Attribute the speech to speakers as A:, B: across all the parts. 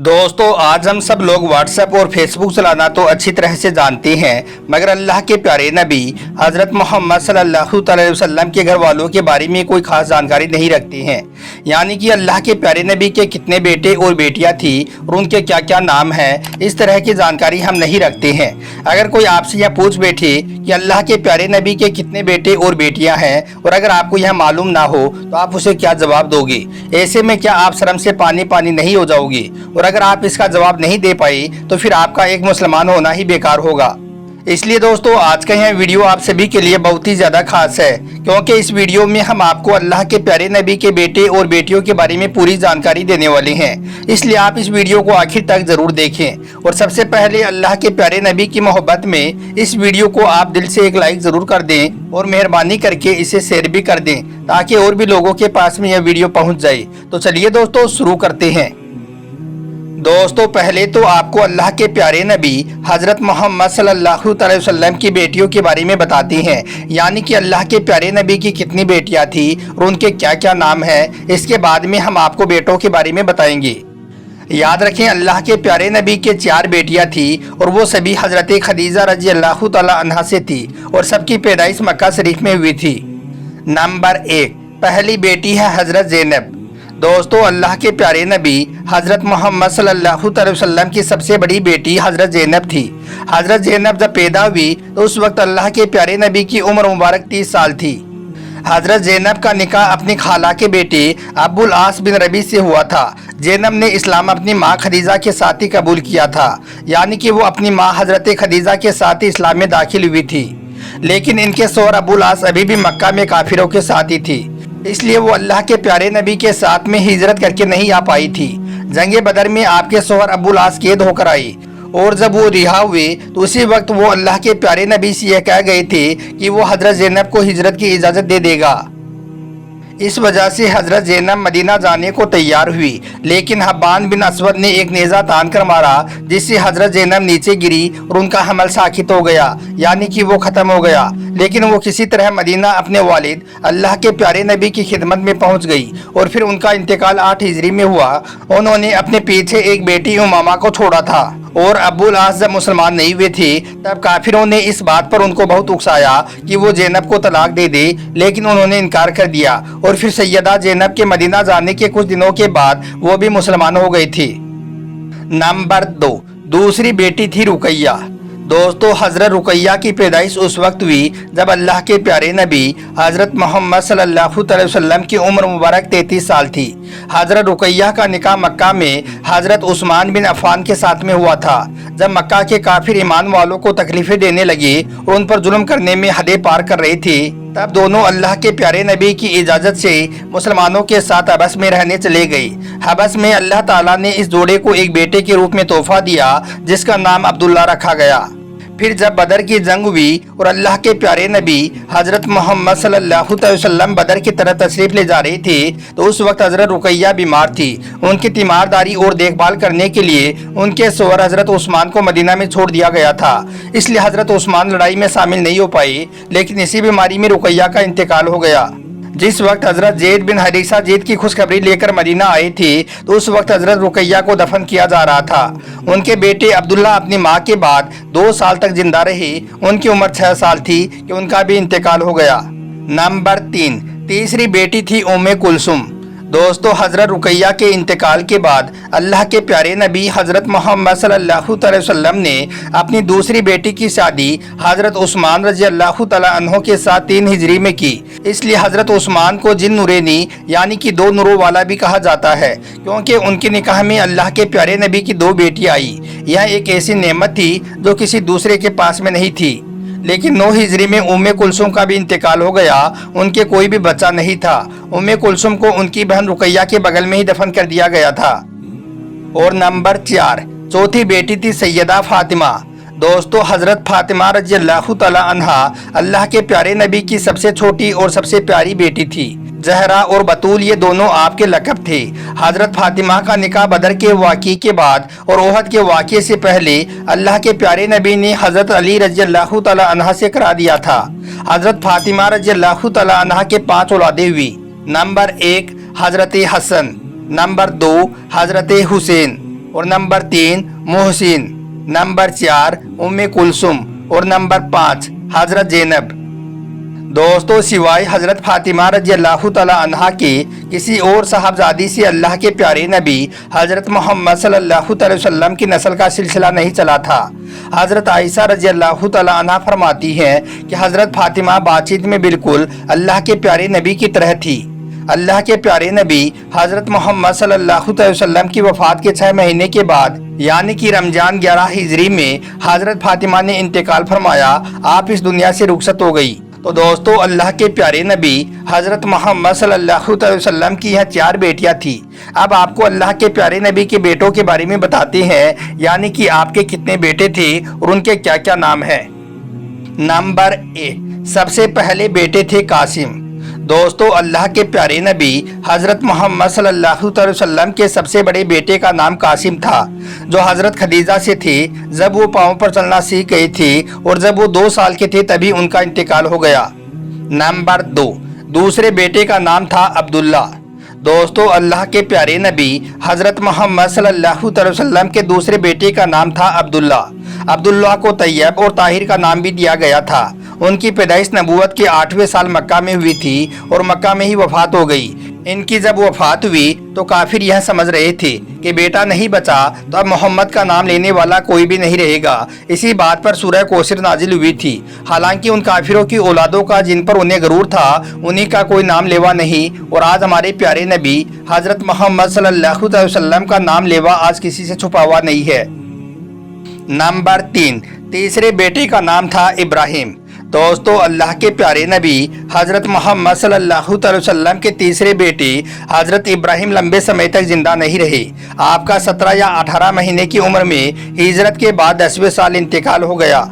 A: दोस्तों आज हम सब लोग व्हाट्सएप और फेसबुक चलाना तो अच्छी तरह से जानते हैं, मगर अल्लाह के प्यारे नबी हज़रत मोहम्मद सल्लल्लाहु अलैहि वसल्लम के घर वालों के बारे में कोई खास जानकारी नहीं रखते हैं। यानी कि अल्लाह के प्यारे नबी के कितने बेटे और बेटियां थी और उनके क्या क्या नाम हैं, इस तरह की जानकारी हम नहीं रखते हैं। अगर कोई आपसे यह पूछ बैठे कि अल्लाह के प्यारे नबी के कितने बेटे और बेटियाँ हैं और अगर आपको यह मालूम ना हो तो आप उसे क्या जवाब दोगे? ऐसे में क्या आप शर्म से पानी पानी नहीं हो जाओगे? और अगर आप इसका जवाब नहीं दे पाए तो फिर आपका एक मुसलमान होना ही बेकार होगा। इसलिए दोस्तों आज का यह वीडियो आप सभी के लिए बहुत ही ज़्यादा खास है, क्योंकि इस वीडियो में हम आपको अल्लाह के प्यारे नबी के बेटे और बेटियों के बारे में पूरी जानकारी देने वाले हैं। इसलिए आप इस वीडियो को आखिर तक ज़रूर देखें। और सबसे पहले अल्लाह के प्यारे नबी की मोहब्बत में इस वीडियो को आप दिल से एक लाइक ज़रूर कर दें और मेहरबानी करके इसे शेयर भी कर दें ताकि और भी लोगों के पास में यह वीडियो पहुँच जाए। तो चलिए दोस्तों शुरू करते हैं। दोस्तों पहले तो आपको अल्लाह के प्यारे नबी हज़रत मोहम्मद सल्लल्लाहु अलैहि वसल्लम की बेटियों के बारे में बताते हैं, यानी कि अल्लाह के प्यारे नबी की कितनी बेटियां थी और उनके क्या क्या नाम हैं। इसके बाद में हम आपको बेटों के बारे में बताएंगे। याद रखें अल्लाह के प्यारे नबी के 4 बेटियां थी और वो सभी हज़रत खदीजा रज़ी अल्लाह तआला अन्हा से थी और सबकी पैदाइश मक्का शरीफ में हुई थी। नंबर 1, पहली बेटी है हज़रत ज़ैनब। दोस्तों अल्लाह के प्यारे नबी हज़रत मोहम्मद सल्लल्लाहु अलैहि वसल्लम की सबसे बड़ी बेटी हज़रत ज़ैनब थी। हज़रत ज़ैनब जब पैदा हुई तो उस वक्त अल्लाह के प्यारे नबी की उम्र मुबारक 30 साल थी। हज़रत ज़ैनब का निकाह अपनी खाला के बेटे अब्बुल आस बिन रबी से हुआ था। ज़ैनब ने इस्लाम अपनी माँ खदीजा के साथ ही कबूल किया था, यानी कि वो अपनी माँ हज़रत खदीजा के साथ ही इस्लाम में दाखिल हुई थी। लेकिन इनके शौहर अब्बुल आस अभी भी मक्का में काफिरों के साथ ही थी, इसलिए वो अल्लाह के प्यारे नबी के साथ में हिजरत करके नहीं आ पाई थी। जंगे बदर में आपके शौहर अब्बुल आस कैद होकर आई और जब वो रिहा हुए तो उसी वक्त वो अल्लाह के प्यारे नबी से यह कह गए थे कि वो हज़रत ज़ैनब को हिजरत की इजाज़त दे देगा। इस वजह से हज़रत ज़ैनब मदीना जाने को तैयार हुई, लेकिन हब्बान बिन असवद ने एक नेज़ा तान कर मारा जिससे हज़रत ज़ैनब नीचे गिरी और उनका हमल साकित हो गया, यानी कि वो ख़त्म हो गया। लेकिन वो किसी तरह मदीना अपने वालिद अल्लाह के प्यारे नबी की खिदमत में पहुंच गई और फिर उनका इंतकाल 8 हिजरी में हुआ। उन्होंने अपने पीछे एक बेटी उमामा को छोड़ा था और अब्बुल आस जब मुसलमान नहीं हुए थे तब काफिरों ने इस बात पर उनको बहुत उकसाया कि वो ज़ैनब को तलाक दे दे, लेकिन उन्होंने इनकार कर दिया और फिर सैयदा ज़ैनब के मदीना जाने के कुछ दिनों के बाद वो भी मुसलमान हो गई थी। नंबर 2, दूसरी बेटी थी रुकैया। दोस्तों हज़रत रुकैया की पैदाइश उस वक्त हुई जब अल्लाह के प्यारे नबी हज़रत मोहम्मद सल्लल्लाहु अलैहि वसल्लम की उम्र मुबारक 33 साल थी। हज़रत रुकैया का निकाह मक्का में हज़रत उस्मान बिन अफ़ान के साथ में हुआ था। जब मक्का के काफिर ईमान वालों को तकलीफ़ें देने लगे और उन पर जुल्म करने में हदें पार कर रहे थे, तब दोनों अल्लाह के प्यारे नबी की इजाज़त से मुसलमानों के साथ हबस में रहने चले गए। हबस में अल्लाह ताला ने इस जोड़े को एक बेटे के रूप में तोहफा दिया जिसका नाम अब्दुल्ला रखा गया। फिर जब बदर की जंग हुई और अल्लाह के प्यारे नबी हज़रत मोहम्मद सल्लल्लाहु अलैहि वसल्लम बदर की तरफ तशरीफ़ ले जा रहे थे तो उस वक्त हज़रत रुकैया बीमार थी। उनकी तीमारदारी और देखभाल करने के लिए उनके शौहर हज़रत उस्मान को मदीना में छोड़ दिया गया था, इसलिए हज़रत उस्मान लड़ाई में शामिल नहीं हो पाए। लेकिन इसी बीमारी में रुकैया का इंतकाल हो गया। जिस वक्त हज़रत ज़ैद बिन हारिसा जीत की खुशखबरी लेकर मदीना आए थे तो उस वक्त हज़रत रुकैया को दफन किया जा रहा था। उनके बेटे अब्दुल्ला अपनी माँ के बाद 2 साल तक जिंदा रहे। उनकी उम्र 6 साल थी कि उनका भी इंतकाल हो गया। नंबर 3, तीसरी बेटी थी उम्मे कुलसुम। दोस्तों हज़रत रुकैया के इंतकाल के बाद अल्लाह के प्यारे नबी हज़रत मोहम्मद सल्लल्लाहु अलैहि वसल्लम ने अपनी दूसरी बेटी की शादी हज़रत उस्मान रज़ी अल्लाह तआला अन्हो के साथ 3 हिजरी में की। इसलिए हज़रत उस्मान को जिन नूरेनी यानी कि 2 नूरों वाला भी कहा जाता है, क्योंकि उनके निकाह में अल्लाह के प्यारे नबी की 2 बेटियाँ आई। यह एक ऐसी नेमत थी जो किसी दूसरे के पास में नहीं थी। लेकिन 9 हिजरी में उम्मे कुलसुम का भी इंतकाल हो गया। उनके कोई भी बच्चा नहीं था। उम्मे कुलसुम को उनकी बहन रुकैया के बगल में ही दफन कर दिया गया था। और नंबर 4, चौथी बेटी थी सैयदा फातिमा। दोस्तों हज़रत फातिमा रज़ी अल्लाह तआला अन्हा अल्लाह के प्यारे नबी की सबसे छोटी और सबसे प्यारी बेटी थी। जहरा और बतूल ये दोनों आपके लक़ब थे। हज़रत फातिमा का निकाह बदर के वाक़े के बाद और ओहद के वाक़े से पहले अल्लाह के प्यारे नबी ने हज़रत अली रज़ी अल्लाह तआला अन्हा से करा दिया था। हज़रत फातिमा रज़ी अल्लाह तआला अन्हा के 5 औलादें हुई। नंबर 1 हज़रत हसन, नंबर 2 हज़रत हुसैन और नंबर 3 मोहसिन, नंबर 4 उम्मे कुलसुम और नंबर 5 हजरत ज़ैनब। दोस्तों, सिवाय हजरत फातिमा रज़ियल्लाहु तआला अन्हा के किसी और साहबजादी से अल्लाह के प्यारे नबी हजरत मोहम्मद सल्लल्लाहु अलैहि वसल्लम की नस्ल का सिलसिला नहीं चला था। हजरत आयशा रज़ियल्लाहु तआला अन्हा फरमाती हैं कि हजरत फातिमा बातचीत में बिल्कुल अल्लाह के प्यारे नबी की तरह थी। अल्लाह के प्यारे नबी हजरत मोहम्मद सल्लल्लाहु अलैहि वसल्लम की वफात के 6 महीने के बाद यानी कि रमजान 11 हिजरी में हजरत फातिमा ने इंतकाल फरमाया। आप इस दुनिया से रुखसत हो गई। तो दोस्तों, अल्लाह के प्यारे नबी हजरत मोहम्मद सल्लल्लाहु अलैहि वसल्लम की यह 4 बेटियां थी। अब आपको अल्लाह के प्यारे नबी के बेटों के बारे में बताते हैं, यानी कि आपके कितने बेटे थे और उनके क्या क्या नाम हैं। नंबर 1, सबसे पहले बेटे थे कासिम। दोस्तों, अल्लाह के प्यारे नबी हजरत मोहम्मद सल्लल्लाहु अलैहि वसल्लम के सबसे बड़े बेटे का नाम कासिम था, जो हजरत खदीजा से थे जब वो पाँव पर चलना सीख गए थे, और जब वो 2 साल के थे तभी उनका इंतकाल हो गया। नंबर 2, दूसरे बेटे का नाम था अब्दुल्ला। दोस्तों, अल्लाह के प्यारे नबी हजरत मोहम्मद सल्लल्लाहु अलैहि वसल्लम के दूसरे बेटे का नाम था अब्दुल्ला। अब्दुल्ला को तैयब और ताहिर का नाम भी दिया गया था। उनकी पैदाइश नबूवत के 8वें साल मक्का में हुई थी और मक्का में ही वफात हो गई। इनकी जब वफात हुई तो काफिर यह समझ रहे थे कि बेटा नहीं बचा तो अब मोहम्मद का नाम लेने वाला कोई भी नहीं रहेगा। इसी बात पर सूरह कौसर नाजिल हुई थी। हालांकि उन काफिरों की औलादों का जिन पर उन्हें गरूर था, उन्हीं का कोई नाम लेवा नहीं, और आज हमारे प्यारे नबी हजरत मोहम्मद सल्लल्लाहु अलैहि वसल्लम का नाम लेवा आज किसी से छुपा हुआ नहीं है। नंबर 3, तीसरे बेटे का नाम था इब्राहिम। दोस्तों, अल्लाह के प्यारे नबी हजरत मोहम्मद सल्लल्लाहु अलैहि वसल्लम के तीसरे बेटे हजरत इब्राहिम लंबे समय तक जिंदा नहीं रहे। आपका 17 या 18 महीने की उम्र में हिजरत के बाद 10वें साल इंतकाल हो गया।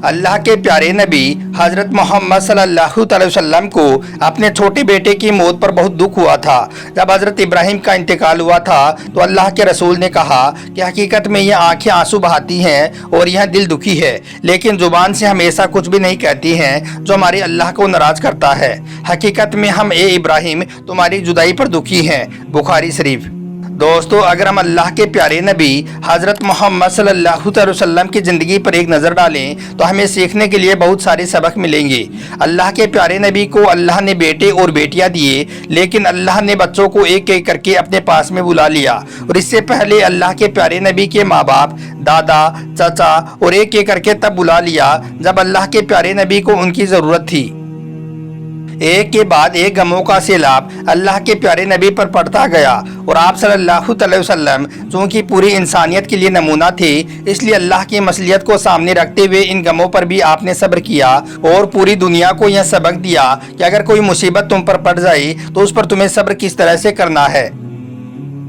A: अल्लाह के प्यारे नबी हजरत मोहम्मद सल्लल्लाहु अलैहि वसल्लम को अपने छोटे बेटे की मौत पर बहुत दुख हुआ था। जब हजरत इब्राहिम का इंतकाल हुआ था तो अल्लाह के रसूल ने कहा कि हकीकत में यह आंखें आंसू बहाती हैं और यह दिल दुखी है, लेकिन जुबान से हमेशा कुछ भी नहीं कहती हैं जो हमारे अल्लाह को नाराज करता है। हकीकत में हम ए इब्राहिम तुम्हारी जुदाई पर दुखी हैं। बुखारी शरीफ। दोस्तों, अगर हम अल्लाह के प्यारे नबी हजरत मोहम्मद सल्लल्लाहु अलैहि वसल्लम की ज़िंदगी पर एक नज़र डालें तो हमें सीखने के लिए बहुत सारे सबक मिलेंगे। अल्लाह के प्यारे नबी को अल्लाह ने बेटे और बेटियां दिए, लेकिन अल्लाह ने बच्चों को एक एक करके अपने पास में बुला लिया, और इससे पहले अल्लाह के प्यारे नबी के माँ बाप, दादा, चाचा और एक एक करके तब बुला लिया जब अल्लाह के प्यारे नबी को उनकी ज़रूरत थी। एक के बाद एक गमों का सैलाब अल्लाह के प्यारे नबी पर पड़ता गया, और आप सल्लल्लाहु अलैहि वसल्लम चूँकि पूरी इंसानियत के लिए नमूना थे, इसलिए अल्लाह की मसलियत को सामने रखते हुए इन गमों पर भी आपने सब्र किया और पूरी दुनिया को यह सबक दिया कि अगर कोई मुसीबत तुम पर पड़ जाए तो उस पर तुम्हें सब्र किस तरह से करना है।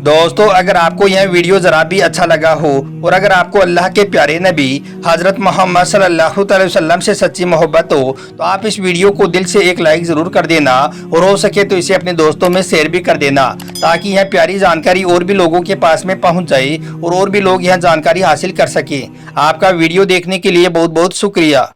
A: दोस्तों, अगर आपको यह वीडियो ज़रा भी अच्छा लगा हो और अगर आपको अल्लाह के प्यारे नबी हजरत मोहम्मद सल्लल्लाहु अलैहि वसल्लम से सच्ची मोहब्बत हो तो आप इस वीडियो को दिल से एक लाइक ज़रूर कर देना, और हो सके तो इसे अपने दोस्तों में शेयर भी कर देना, ताकि यह प्यारी जानकारी और भी लोगों के पास में पहुँच जाए और भी लोग यह जानकारी हासिल कर सकें। आपका वीडियो देखने के लिए बहुत बहुत शुक्रिया।